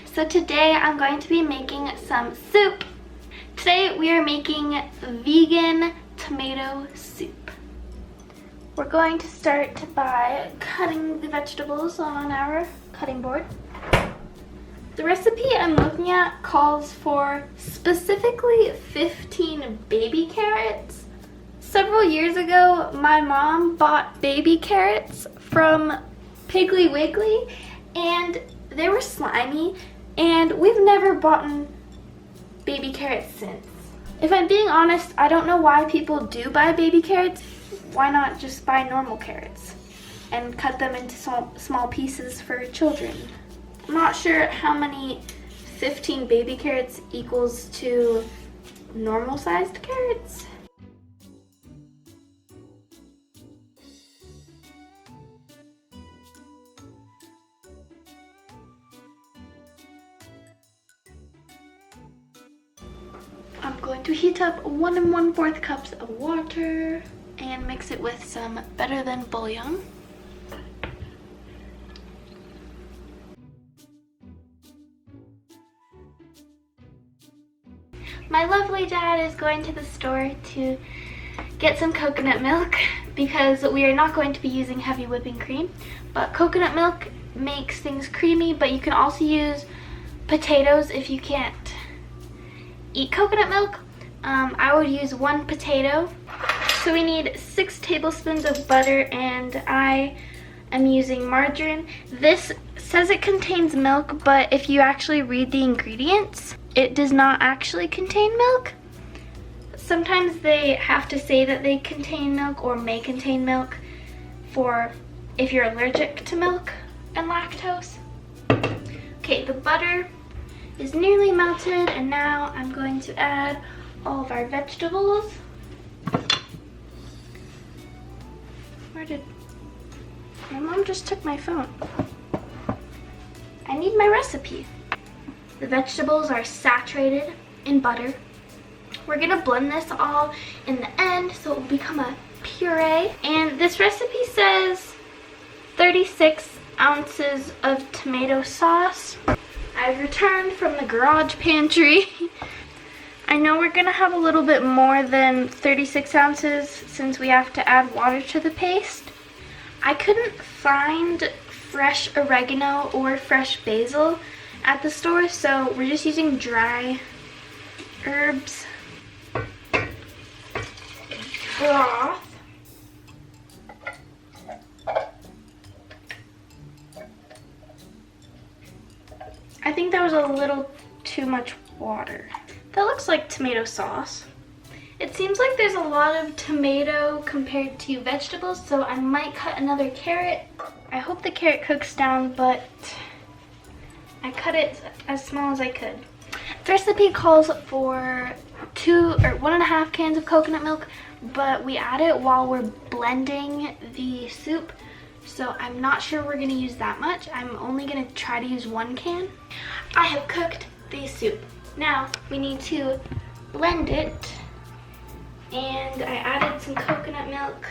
So today I'm going to be making some soup. Today we are making vegan tomato soup. We're going to start by cutting the vegetables on our cutting board. The recipe I'm looking at calls for specifically 15 baby carrots. Several years ago, my mom bought baby carrots from Piggly Wiggly, and they were slimy, and we've never bought baby carrots since. If I'm being honest, I don't know why people do buy baby carrots. Why not just buy normal carrots and cut them into small pieces for children? I'm not sure how many 15 baby carrots equals to normal sized carrots. I'm going to heat up 1 1/4 cups of water and mix it with some better than bouillon. My lovely dad is going to the store to get some coconut milk because we are not going to be using heavy whipping cream, but coconut milk makes things creamy, but you can also use potatoes if you can't eat coconut milk. I would use 1 potato. So we need 6 tablespoons of butter, and I am using margarine. This says it contains milk, but if you actually read the ingredients, it does not actually contain milk. Sometimes they have to say that they contain milk or may contain milk for if you're allergic to milk and lactose. Okay, the butter is nearly melted, and now I'm going to add all of our vegetables. My mom just took my phone. I need my recipe. The vegetables are saturated in butter. We're gonna blend this all in the end so it will become a puree. And this recipe says 36 ounces of tomato sauce. I've returned from the garage pantry. I know we're gonna have a little bit more than 36 ounces since we have to add water to the paste. I couldn't find fresh oregano or fresh basil at the store, so we're just using dry herbs. Broth. I think that was a little too much water. That looks like tomato sauce. It seems like there's a lot of tomato compared to vegetables, so I might cut another carrot. I hope the carrot cooks down, but I cut it as small as I could. The recipe calls for 1.5 cans of coconut milk, but we add it while we're blending the soup, so I'm not sure we're gonna use that much. I'm only gonna try to use 1 can. I have cooked the soup. Now we need to blend it, and I added some coconut milk.